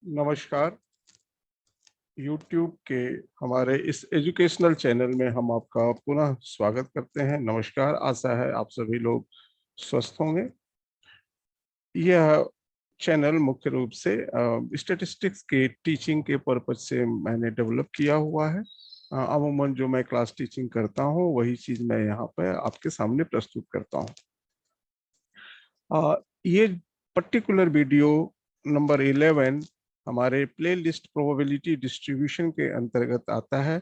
नमस्कार। YouTube के हमारे इस एजुकेशनल चैनल में हम आपका पुनः स्वागत करते हैं। नमस्कार, आशा है आप सभी लोग स्वस्थ होंगे। यह चैनल मुख्य रूप से स्टैटिस्टिक्स के टीचिंग के पर्पज से मैंने डेवलप किया हुआ है। अमूमन जो मैं क्लास टीचिंग करता हूँ वही चीज़ मैं यहाँ पर आपके सामने प्रस्तुत करता हूँ। ये पर्टिकुलर वीडियो नंबर 11 हमारे प्लेलिस्ट प्रोबेबिलिटी डिस्ट्रीब्यूशन के अंतर्गत आता है।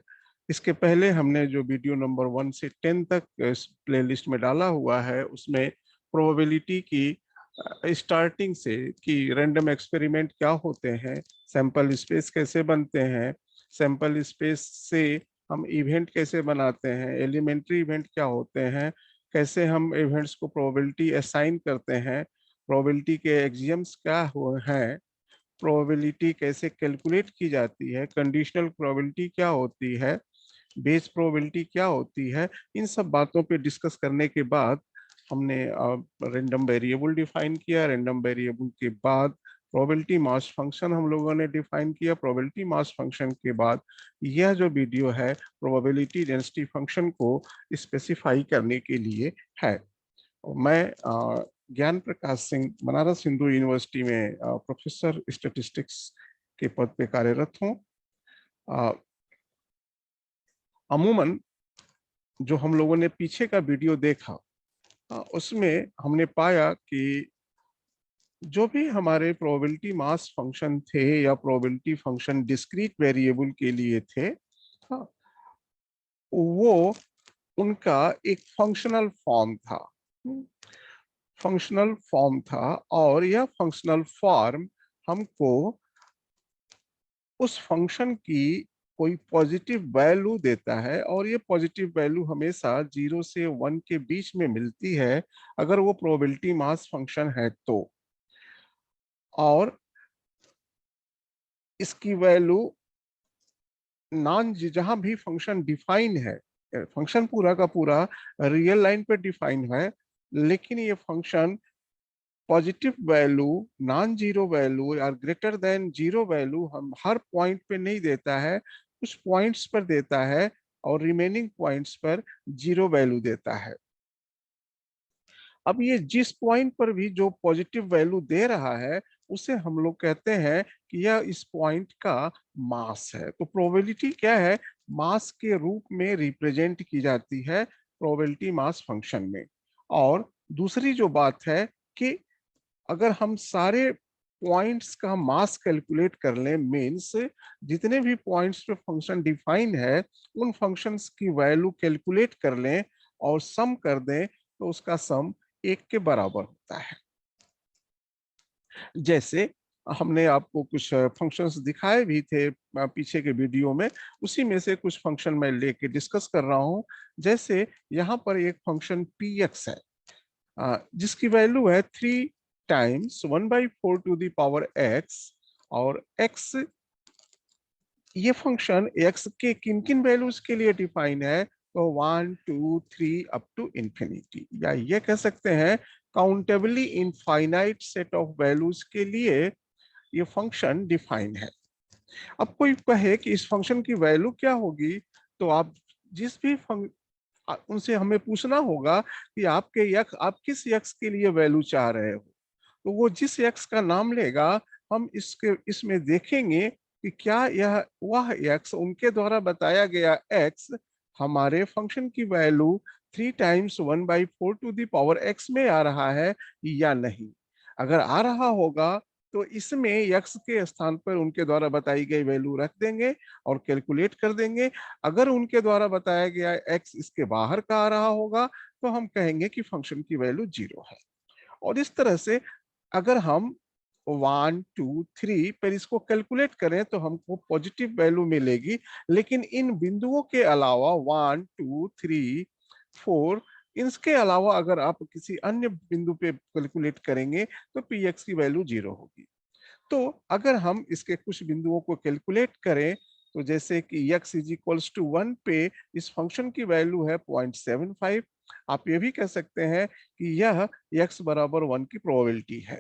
इसके पहले हमने जो वीडियो नंबर 1 से 10 तक इस प्लेलिस्ट में डाला हुआ है उसमें प्रोबेबिलिटी की स्टार्टिंग से कि रैंडम एक्सपेरिमेंट क्या होते हैं, सैंपल स्पेस कैसे बनते हैं, सैंपल स्पेस से हम इवेंट कैसे बनाते हैं, एलिमेंट्री इवेंट क्या होते हैं, कैसे हम इवेंट्स को प्रोबेबिलिटी असाइन करते हैं, प्रोबेबिलिटी के एक्सियम्स क्या हैं, प्रोबेबिलिटी कैसे कैलकुलेट की जाती है, कंडीशनल प्रोबेबिलिटी क्या होती है, बेस प्रोबेबिलिटी क्या होती है। इन सब बातों पे डिस्कस करने के बाद हमने रैंडम वेरिएबल डिफाइन किया। रैंडम वेरिएबल के बाद प्रोबेबिलिटी मास फंक्शन हम लोगों ने डिफाइन किया। प्रोबेबिलिटी मास फंक्शन के बाद यह जो वीडियो है प्रोबेबिलिटी डेंसिटी फंक्शन को स्पेसिफाई करने के लिए है। मैं ज्ञान प्रकाश सिंह बनारस हिंदू यूनिवर्सिटी में प्रोफेसर स्टैटिस्टिक्स के पद पे कार्यरत हूँ। अमूमन जो हम लोगों ने पीछे का वीडियो देखा उसमें हमने पाया कि जो भी हमारे प्रोबेबिलिटी मास फंक्शन थे या प्रोबेबिलिटी फंक्शन डिस्क्रीट वेरिएबल के लिए थे, वो उनका एक फंक्शनल फॉर्म था। फंक्शनल फॉर्म था और यह फंक्शनल फॉर्म हमको उस फंक्शन की कोई पॉजिटिव वैल्यू देता है और ये पॉजिटिव वैल्यू हमेशा 0 से 1 के बीच में मिलती है अगर वो प्रोबेबिलिटी मास फंक्शन है तो। और इसकी वैल्यू नॉन जहां भी फंक्शन डिफाइन है, फंक्शन पूरा का पूरा रियल लाइन पे डिफाइन है, लेकिन ये function positive value, non zero value या ग्रेटर देन जीरो वैल्यू हम हर पॉइंट पे नहीं देता है, कुछ पॉइंट्स पर देता है और रिमेनिंग पॉइंट्स पर जीरो वैल्यू देता है। अब ये जिस पॉइंट पर भी जो पॉजिटिव वैल्यू दे रहा है उसे हम लोग कहते हैं कि यह इस पॉइंट का मास है। तो प्रोबेबिलिटी क्या है, मास के रूप में रिप्रेजेंट की जाती है प्रोबेबिलिटी मास फंक्शन में। और दूसरी जो बात है कि अगर हम सारे पॉइंट्स का मास कैलकुलेट कर लें, मीन्स जितने भी पॉइंट्स पे फंक्शन डिफाइन है उन फंक्शंस की वैल्यू कैलकुलेट कर लें और सम कर दें तो उसका सम 1 के बराबर होता है। जैसे हमने आपको कुछ फंक्शंस दिखाए भी थे पीछे के वीडियो में, उसी में से कुछ फंक्शन मैं लेके डिस्कस कर रहा हूं। जैसे यहाँ पर एक फंक्शन px है जिसकी वैल्यू है 3 times 1/4 to the power x। और x, ये फंक्शन x के किन किन वैल्यूज के लिए डिफाइन है, तो 1 2 3 अप टू इंफिनिटी, या ये कह सकते हैं countably infinite set of values के लिए ये फंक्शन डिफाइन है। अब कोई कहे कि इस फंक्शन की वैल्यू क्या होगी, तो आप जिस भी उनसे हमें पूछना होगा कि आपके यक्स, आप किस यक्स के लिए वैल्यू चाह रहे हो, तो वो जिस यक्स का नाम लेगा हम इसमें देखेंगे कि क्या यह वह यक्स, उनके द्वारा बताया गया एक्स हमारे फंक्शन की value 3 times 1/4 to the power x में आ रहा है या नहीं। अगर आ रहा होगा तो इसमें यक्स के स्थान पर उनके द्वारा बताई गई वैल्यू रख देंगे और कैलकुलेट कर देंगे। अगर उनके द्वारा बताया गया एक्स इसके बाहर का आ रहा होगा तो हम कहेंगे कि फंक्शन की वैल्यू 0 है। और इस तरह से अगर हम 1 2 3 पर इसको कैलकुलेट करें तो हमको पॉजिटिव वैल्यू मिलेगी, लेकिन इन बिंदुओं के अलावा 1 2 3 4, इसके अलावा अगर आप किसी अन्य बिंदु पे कैलकुलेट करेंगे तो px की वैल्यू 0 होगी। तो अगर हम इसके कुछ बिंदुओं को कैलकुलेट करें तो जैसे कि x इज इक्वल्स टू 1 पे इस फंक्शन की वैल्यू है 0.75। आप ये भी कह सकते हैं कि यह x बराबर 1 की प्रोबेबिलिटी है।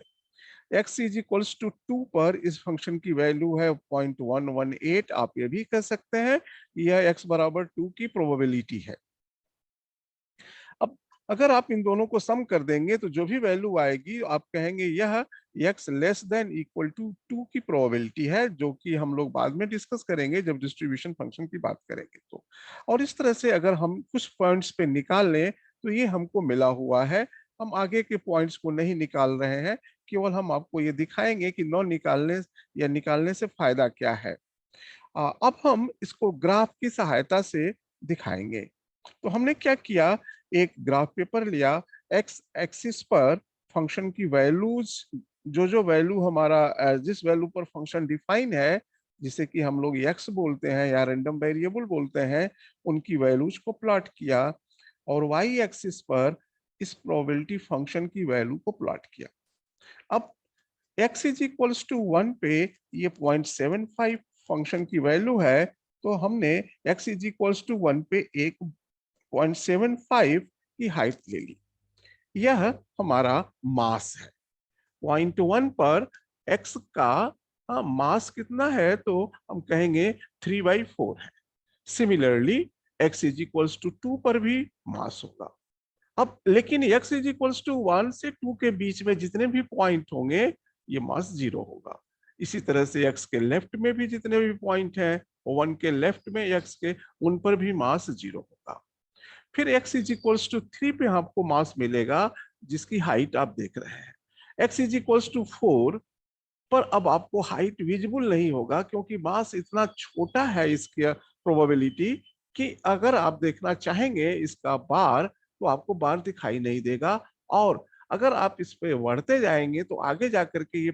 x इज इक्वल्स टू 2 पर इस फंक्शन की वैल्यू है 0.118। आप ये भी कह सकते हैं यह x बराबर 2 की प्रोबेबिलिटी है। अब अगर आप इन दोनों को सम कर देंगे तो जो भी वैल्यू आएगी आप कहेंगे यह x less than equal to 2 की प्रोबेबिलिटी है, जो कि हम लोग बाद में डिस्कस करेंगे जब डिस्ट्रीब्यूशन फंक्शन की बात करेंगे तो। और इस तरह से अगर हम कुछ पॉइंट्स पे निकाल लें तो ये हमको मिला हुआ है। हम आगे के पॉइंट्स को नहीं निकाल रहे हैं, केवल हम आपको ये दिखाएंगे कि नॉन निकालने या निकालने से फायदा क्या है। अब हम इसको ग्राफ की सहायता से दिखाएंगे। तो हमने क्या किया, एक ग्राफ पेपर लिया, एक्स एक्सिस पर फंक्शन की वैल्यूज, जो जो वैल्यू हमारा जिस वैल्यू पर फंक्शन डिफाइन है, जिसे कि हम लोग एक्स बोलते हैं या रैंडम वेरिएबल बोलते हैं, उनकी वैल्यूज को प्लॉट किया और वाई एक्सिस पर इस प्रोबेबिलिटी फंक्शन की वैल्यू को प्लॉट किया। अब x इज इक्वल्स टू 1 पे ये 0.75 फंक्शन की वैल्यू है, तो हमने x इज इक्वल्स टू 1 पे एक 0.75 की हाइट ले ली। यह हमारा मास है। 0.1 पर x का मास कितना है, तो हम कहेंगे 3/4 है। Similarly x is equals to 2 पर भी मास होगा। अब लेकिन x इज इक्वल्स टू 1 से 2 के बीच में जितने भी पॉइंट होंगे ये मास 0 होगा। इसी तरह से x के लेफ्ट में भी जितने भी पॉइंट हैं, 1 के लेफ्ट में x के, उन पर भी मास 0 होगा। फिर x इज इक्वल्स टू 3 पे आपको मास मिलेगा, जिसकी हाइट आप देख रहे हैं। x इज इक्वल्स टू 4 पर अब आपको हाइट विजिबल नहीं होगा, क्योंकि मास इतना छोटा है इसकी प्रोबेबिलिटी कि अगर आप देखना चाहेंगे इसका बार, तो आपको बार दिखाई नहीं देगा। और अगर आप इस पे बढ़ते जाएंगे तो आगे जाकर के ये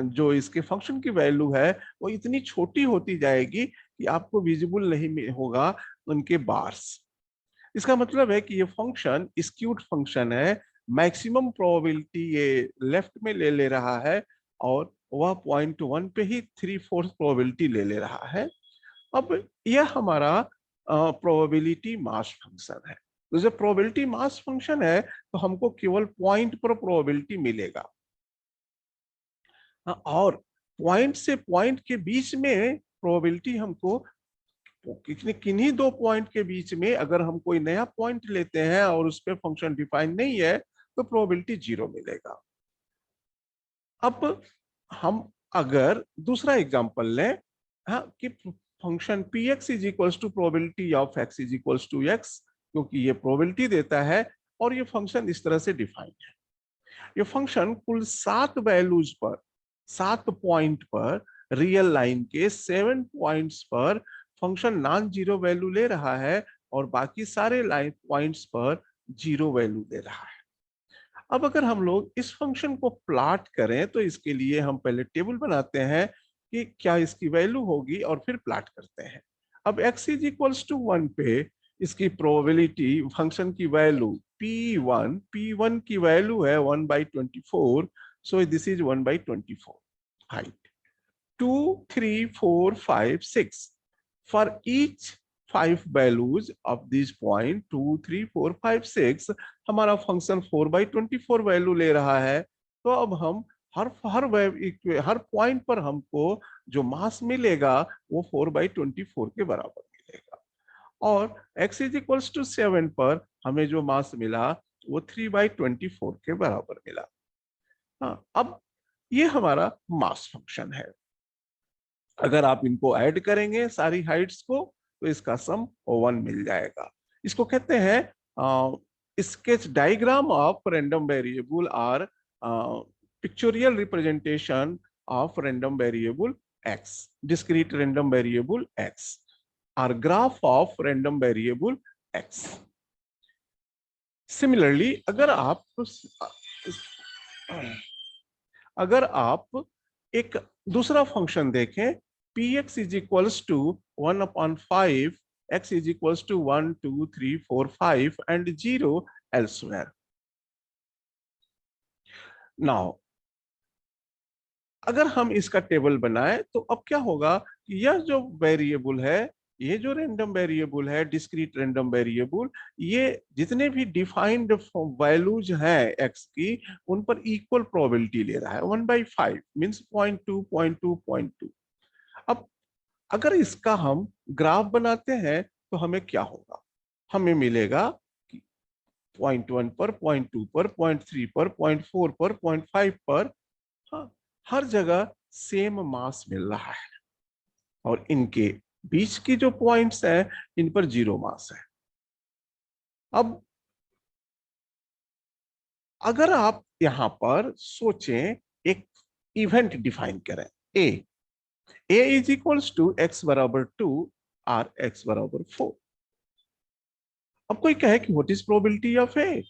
जो इसके फंक्शन की वैल्यू है वो इतनी छोटी होती जाएगी कि आपको विजिबल नहीं होगा उनके बार्स। इसका मतलब है कि ये फंक्शन स्क्यूड फंक्शन है। मैक्सिमम प्रोबेबिलिटी ये लेफ्ट में ले रहा है और वह 0.1 पे ही 3/4 प्रोबेबिलिटी ले रहा है। अब यह हमारा प्रोबेबिलिटी मास फंक्शन है। तो जब प्रोबेबिलिटी मास फंक्शन है तो हमको केवल पॉइंट पर प्रोबेबिलिटी मिलेगा। और पॉइंट से पॉइंट के बीच में प्रोबेबिलिटी हमको किन्हीं दो पॉइंट के बीच में, अगर हम कोई नया पॉइंट लेते हैं और उस पर फंक्शन डिफाइन नहीं है तो प्रोबेबिलिटी 0 मिलेगा। अब हम अगर दूसरा एग्जांपल लें, हाँ, कि function P x is equals to probability of x is equals to x, क्योंकि ये प्रोबेबिलिटी देता है और ये फंक्शन इस तरह से डिफाइन है। ये फंक्शन कुल 7 वैल्यूज पर, 7 पॉइंट पर, रियल लाइन के 7 पॉइंट्स पर फंक्शन नॉन जीरो वैल्यू ले रहा है और बाकी सारे लाइन पॉइंट्स पर 0 वैल्यू दे रहा है। अब अगर हम लोग इस फंक्शन को प्लॉट करें तो इसके लिए हम पहले टेबल बनाते हैं कि क्या इसकी वैल्यू होगी और फिर प्लॉट करते हैं। अब x इज इक्वल्स टू 1 पे इसकी प्रोबेबिलिटी फंक्शन की वैल्यू p1 की वैल्यू है 1/24, so this is 1/24। Height 2 3 4 5 6 for each 5 values of this point 2 3 4 5 6 हमारा फंक्शन 4/24 वैल्यू ले रहा है। तो अब हम हर हर पॉइंट पर हमको जो मास मिलेगा वो 4/24 के बराबर मिलेगा। और x इज इक्वल्स टू 7 पर हमें जो मास मिला वो 3/24 के बराबर मिला। हाँ, अब ये हमारा मास फंक्शन है। अगर आप इनको ऐड करेंगे सारी हाइट्स को तो इसका सम 1 मिल जाएगा। इसको कहते हैं sketch diagram of random variable और pictorial representation of random variable x, discrete random variable x और graph of random variable x। Similarly अगर आप एक दूसरा फंक्शन देखें, px is equals to 1/5, x is equals to 1 2 3 4 5 and 0 elsewhere। Now अगर हम इसका टेबल बनाए तो अब क्या होगा कि यह जो वेरिएबल है ये जो रैंडम वेरिएबल है, डिस्क्रीट रैंडम वेरिएबल, ये जितने भी डिफाइंड वैल्यूज हैं एक्स की, उन पर इक्वल प्रोबेबिलिटी ले रहा है। 1/5 मीन्स 0.2 0.2 0.2। अब अगर इसका हम ग्राफ बनाते हैं तो हमें क्या होगा? हमें मिलेगा कि 0.1 पर, 0.2 पर, 0.3 पर, 0.4 पर, 0.5 पर, हाँ, हर जगह सेम मास मिल रहा है, और इनके बीच की जो पॉइंट्स हैं इन पर जीरो मास है। अब अगर आप यहां पर सोचें, एक इवेंट डिफाइन करें, ए इज इक्वल्स टू एक्स बराबर 2 और एक्स बराबर 4। अब कोई कहे कि what is probability of A,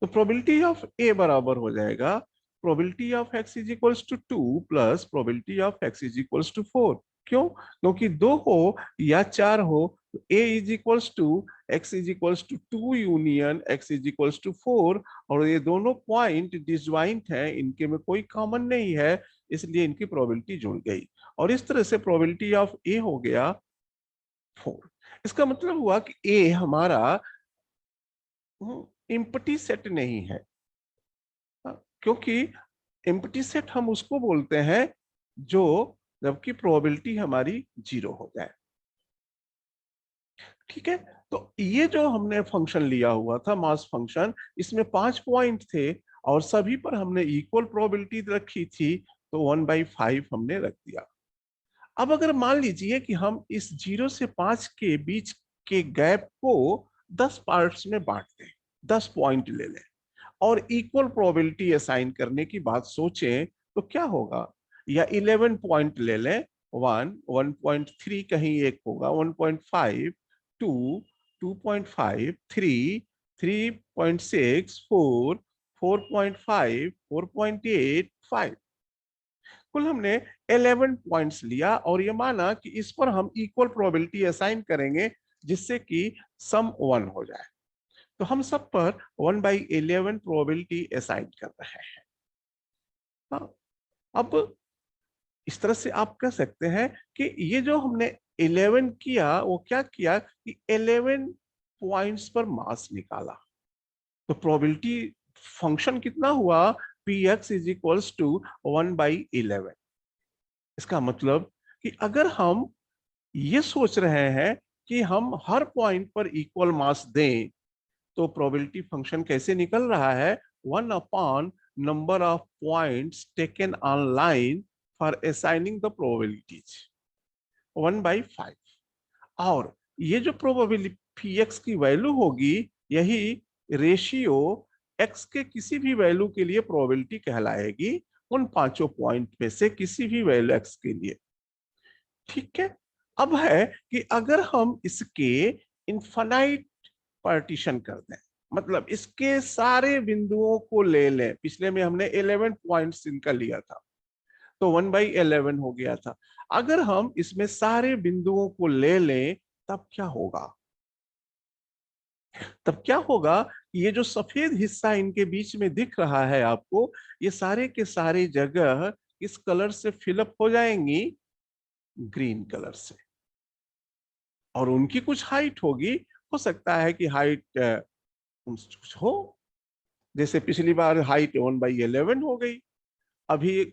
तो प्रोबेबिलिटी ऑफ ए बराबर हो जाएगा probability of x is equals to 2 plus probability of x is equals to 4। क्यों? क्योंकि दो हो या चार हो, तो A is equals to X is equals to 2 union X is equals to 4, और ये दोनों पॉइंट डिसज्वाइंट हैं, इनके में कोई कॉमन नहीं है, इसलिए इनकी प्रोबेबिलिटी जुड़ गई, और इस तरह से प्रोबेबिलिटी ऑफ ए हो गया 4। इसका मतलब हुआ कि ए हमारा एम्प्टी सेट नहीं है, क्योंकि एम्प्टी सेट हम उसको बोलते हैं जो जबकि प्रोबेबिलिटी हमारी जीरो हो जाए। ठीक है, तो ये जो हमने फंक्शन लिया हुआ था मास फंक्शन, इसमें 5 पॉइंट थे और सभी पर हमने इक्वल प्रोबेबिलिटी रखी थी, तो 1/5 हमने रख दिया। अब अगर मान लीजिए कि हम इस 0 से 5 के बीच के गैप को 10 पार्ट्स में बांट दें, 10 पॉइंट ले लें और इक्वल प्रोबेबिलिटी असाइन करने की बात सोचें, तो क्या होगा? या 11 पॉइंट ले लें, 1 1.3 कहीं एक होगा, 1.5 2 2.5 3 3.6 4 4.5 4.8 5। कुल हमने 11 पॉइंट्स लिया और ये माना कि इस पर हम इक्वल प्रोबेबिलिटी असाइन करेंगे जिससे कि सम 1 हो जाए। तो हम सब पर 1/11 प्रोबेबिलिटी असाइन कर रहे हैं। हाँ, अब इस तरह से आप कह सकते हैं कि ये जो हमने 11 किया, वो क्या किया कि 11 पॉइंट्स पर मास निकाला। तो प्रोबेबिलिटी फंक्शन कितना हुआ? P x is equals to 1/11। इसका मतलब कि अगर हम ये सोच रहे हैं कि हम हर पॉइंट पर इक्वल मास दें, तो प्रोबेबिलिटी फंक्शन कैसे निकल रहा है? 1 number of points taken on line for assigning the probabilities, 1/5। और ये जो प्रोबेबिलिटी एक्स की वैल्यू होगी, यही रेशियो एक्स के किसी भी वैल्यू के लिए प्रोबेबिलिटी कहलाएगी, उन पांचों पॉइंट में से किसी भी वैल्यू एक्स के लिए। ठीक है, अब है कि अगर हम इसके इनफाइनाइट पार्टीशन कर दें, मतलब इसके सारे बिंदुओं को ले लें, पिछले में हमने 11 पॉइंट्स इनका लिया था, तो 1/11 हो गया था। अगर हम इसमें सारे बिंदुओं को ले लें, तब क्या होगा? तब क्या होगा? ये जो सफेद हिस्सा इनके बीच में दिख रहा है आपको, ये सारे के सारे जगह इस कलर से फिलअप हो जाएंगी, ग्रीन कलर से, और उनकी कुछ हाइट होगी। हो सकता है कि हाइट कुछ हो, जैसे पिछली बार हाइट 1/11 हो गई, अभी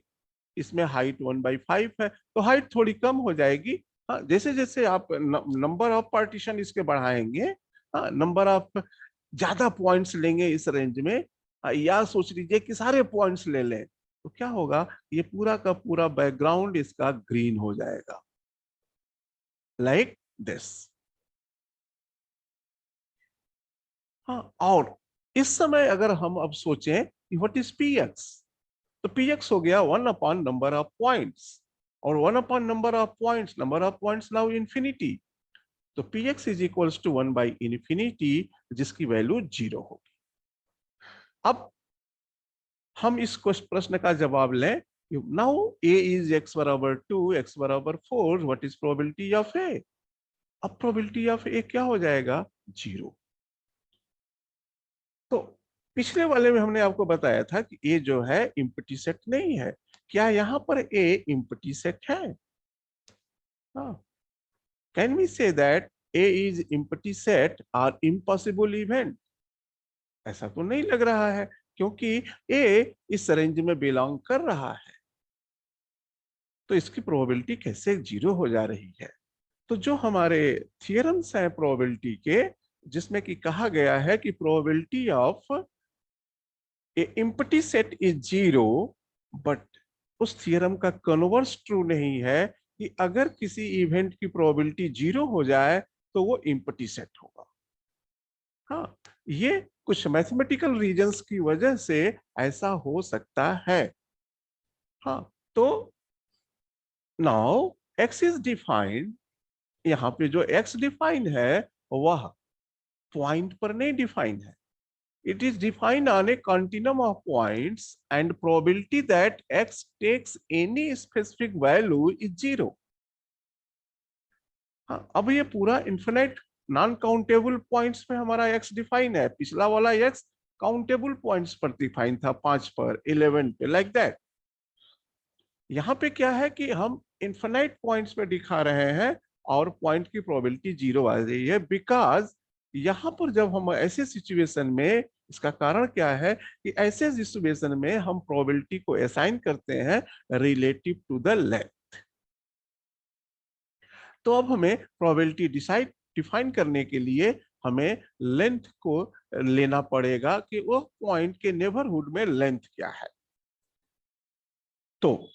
इसमें हाइट 1/5 है, तो हाइट थोड़ी कम हो जाएगी। हाँ, जैसे जैसे आप नंबर ऑफ पार्टीशन इसके बढ़ाएंगे, हाँ, नंबर ऑफ ज्यादा पॉइंट्स लेंगे इस रेंज में, या सोच लीजिए कि सारे पॉइंट्स ले लें, तो क्या होगा? ये पूरा का पूरा बैकग्राउंड इसका ग्रीन हो जाएगा, लाइक दिस। हाँ, और इस समय अगर हम अब सोचें कि व्हाट इज पी एक्स, तो पी एक्स हो गया 1 नंबर ऑफ पॉइंट्स, और 1 number of points now infinity, तो P x is equals to 1/इंफिनिटी, जिसकी वैल्यू 0 होगी। अब हम इस प्रश्न का जवाब लें, नाउ ए इज एक्स बराबर 2 एक्स बराबर 4, व्हाट इज प्रोबेबिलिटी ऑफ ए? अब प्रोबेबिलिटी ऑफ ए क्या हो जाएगा? 0। तो पिछले वाले में हमने आपको बताया था कि ए जो है इम्पटी सेट नहीं है। क्या यहाँ पर ए इम्पटी सेट है? हाँ, Can we say that A is empty set or impossible event? ऐसा तो नहीं लग रहा है, क्योंकि A इस रेंज में बिलोंग कर रहा है, तो इसकी प्रोबेबिलिटी कैसे 0 हो जा रही है? तो जो हमारे थियरम्स हैं प्रोबेबिलिटी के, जिसमें कि कहा गया है कि probability of A empty set is 0, but उस थियरम का कन्वर्स ट्रू नहीं है कि अगर किसी इवेंट की प्रोबेबिलिटी 0 हो जाए तो वो एम्प्टी सेट होगा। हाँ, ये कुछ मैथमेटिकल रीजंस की वजह से ऐसा हो सकता है। हाँ, तो नाउ x इज डिफाइंड, यहाँ पे जो x डिफाइन है वह पॉइंट पर नहीं डिफाइन है। It is defined on a continuum of points and probability that x takes any specific value is 0. हाँ, अब ये पूरा इन्फिनाइट नॉन काउंटेबल पॉइंट्स पे हमारा x डिफाइन है। पिछला वाला x काउंटेबल पॉइंट्स पर डिफाइन था, 5 पर, 11 पे, लाइक दैट। यहाँ पे क्या है कि हम इन्फिनाइट पॉइंट्स पे दिखा रहे हैं और पॉइंट की प्रोबेबिलिटी 0 आ रही है, बिकॉज यहाँ पर जब हम ऐसे सिचुएशन में, इसका कारण क्या है कि ऐसे सिचुएशन में हम प्रोबेबिलिटी को असाइन करते हैं रिलेटिव टू द लेंथ। तो अब हमें प्रोबेबिलिटी डिफाइन करने के लिए हमें लेंथ को लेना पड़ेगा कि वो पॉइंट के नेबरहुड में लेंथ क्या है। तो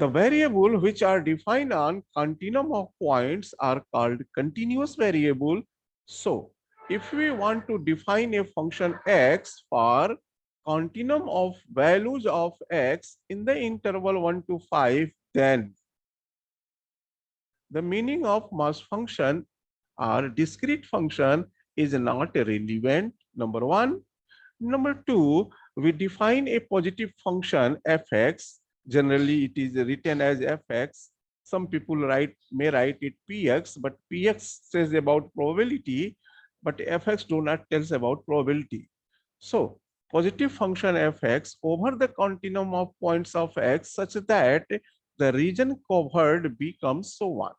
the variable which are defined on continuum of points are called continuous variable. So if we want to define a function x for continuum of values of x in the interval 1 to 5, then the meaning of mass function or discrete function is not relevant, number one. Number two, we define a positive function fx. Generally, it is written as fx. Some people may write it px, but px says about probability, but fx do not tells about probability. So, positive function fx over the continuum of points of x such that the region covered becomes so one.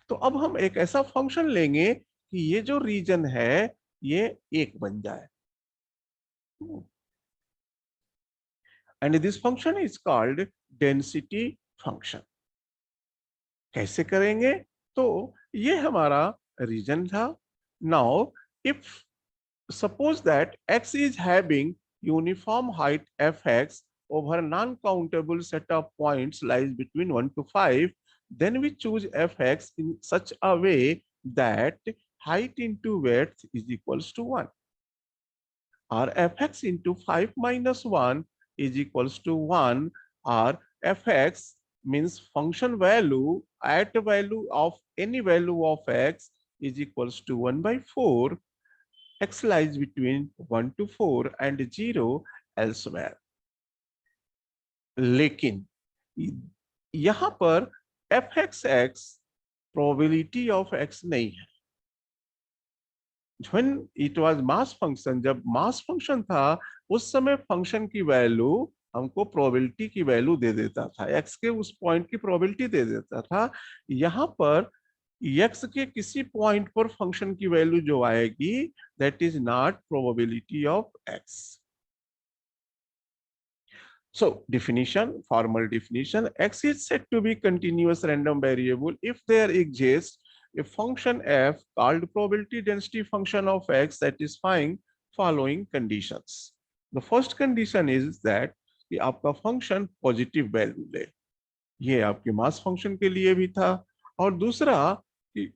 तो अब हम एक ऐसा function लेंगे कि ये जो reason है ये एक बन जाए, and this function is called density function. कैसे करेंगे? तो ये हमारा रीजन था। Now if suppose that x is having uniform height fx over non-countable set of points lies between 1 to 5, then we choose fx in such a way that height into width is equals to 1, or fx into 5 minus 1 is equals to 1, or fx means function value at value of any value of x is equals to 1 by 4. X lies between 1 to 4 and 0 elsewhere. लेकिन यहां पर fxx probability of x नहीं है। When it was mass function, जब mass function था उस समय function की वैल्यू हमको प्रोबेबिलिटी की वैल्यू दे देता था, x के उस पॉइंट की प्रोबेबिलिटी दे देता था। यहाँ पर x के किसी पॉइंट पर फंक्शन की वैल्यू जो आएगी that is not probability of x. So definition, formal definition, x is said to be continuous random variable if there exists a function f called probability density function of x satisfying following conditions. The first condition is that कि आपका function positive value ले, ये आपके mass function के लिए भी था, और दूसरा कि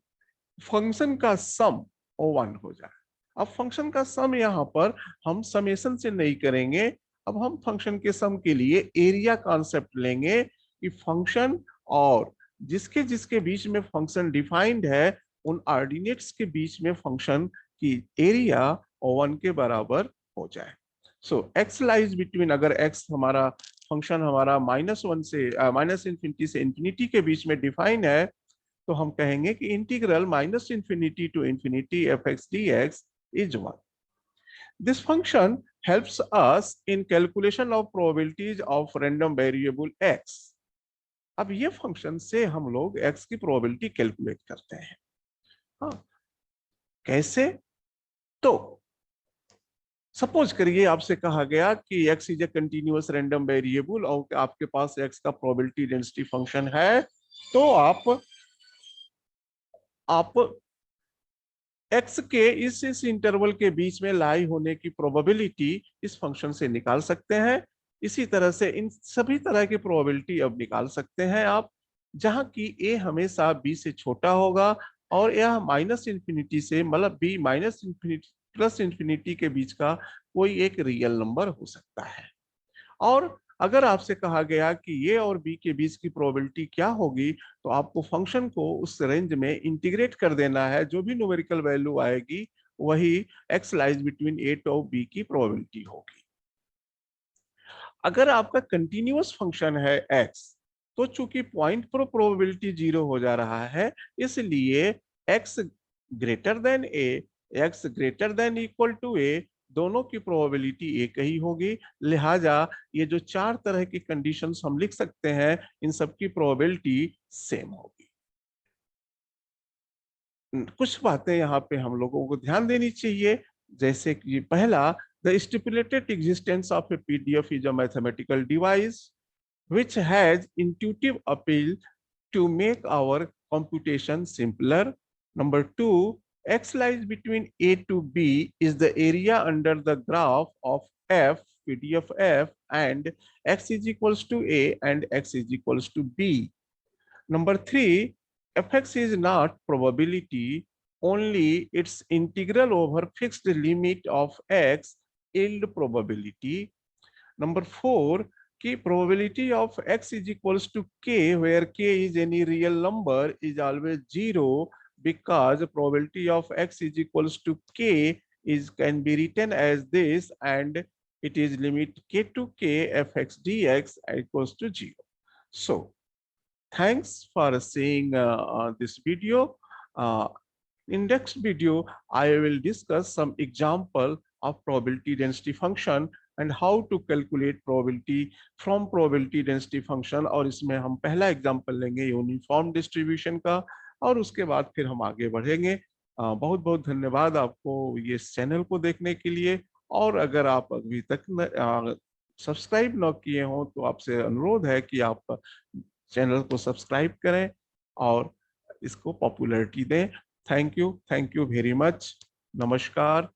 फंक्शन का सम 1 हो जाए। अब फंक्शन का सम यहाँ पर हम समेशन से नहीं करेंगे, अब हम फंक्शन के सम के लिए एरिया कॉन्सेप्ट लेंगे कि फंक्शन और जिसके जिसके बीच में फंक्शन डिफाइंड है उन ऑर्डिनेट्स के बीच में फंक्शन की एरिया 1 के बराबर हो जाए। सो x लाइज बिटवीन, अगर x हमारा फंक्शन हमारा -1 से माइनस इंफिनिटी से इंफिनिटी के बीच में डिफाइन है, तो हम कहेंगे कि integral -infinity to infinity fx dx is 1. This function helps us in calculation of probabilities of random variable x. अब ये फंक्शन से हम लोग x की प्रोबेबिलिटी कैलकुलेट करते हैं। हाँ, कैसे? तो सपोज करिए आपसे कहा गया कि x is a continuous random variable और आपके पास x का प्रोबेबिलिटी डेंसिटी फंक्शन है, तो आप x के इस इंटरवल के बीच में लाई होने की प्रोबेबिलिटी इस फंक्शन से निकाल सकते हैं। इसी तरह से इन सभी तरह की प्रोबेबिलिटी अब निकाल सकते हैं आप, जहां की a हमेशा b से छोटा होगा और यह माइनस इंफिनिटी से मतलब b minus infinity plus infinity के बीच का कोई एक रियल नंबर हो सकता है। और अगर आपसे कहा गया कि ये और बी के बीच की प्रोबेबिलिटी क्या होगी, तो आपको फंक्शन को उस रेंज में इंटीग्रेट कर देना है। जो भी न्यूमेरिकल वैल्यू आएगी वही x लाइज बिटवीन a और b की प्रोबेबिलिटी होगी। अगर आपका कंटिन्यूअस फंक्शन है x, तो चूंकि पॉइंट पर प्रोबेबिलिटी 0 हो जा रहा है, इसलिए x greater than a, x greater than equal to a, दोनों की प्रोबेबिलिटी एक ही होगी। लिहाजा ये जो चार तरह की कंडीशंस हम लिख सकते हैं, इन सब की प्रोबेबिलिटी सेम होगी। कुछ बातें यहाँ पे हम लोगों को ध्यान देनी चाहिए, जैसे कि पहला, the stipulated existence of A PDF is a mathematical device which has intuitive appeal to make our computation simpler. Number two, x lies between a to b is the area under the graph of f, PDF f, and x is equals to a and x is equals to b. Number three, fx is not probability, only its integral over fixed limit of x yield probability. Number four, key probability of x is equals to k, where k is any real number, is always 0, because probability of x is equals to k is can be written as this, and it is limit k to k fx dx equals to 0. So thanks for seeing this video. Uh, in next video, I will discuss some example of probability density function and how to calculate probability from probability density function। और इसमें हम पहला example लेंगे uniform distribution का, और उसके बाद फिर हम आगे बढ़ेंगे। बहुत बहुत धन्यवाद आपको ये चैनल को देखने के लिए। और अगर आप अभी तक सब्सक्राइब न किए हों, तो आपसे अनुरोध है कि आप चैनल को सब्सक्राइब करें और इसको पॉपुलैरिटी दें। Thank you very much. नमस्कार।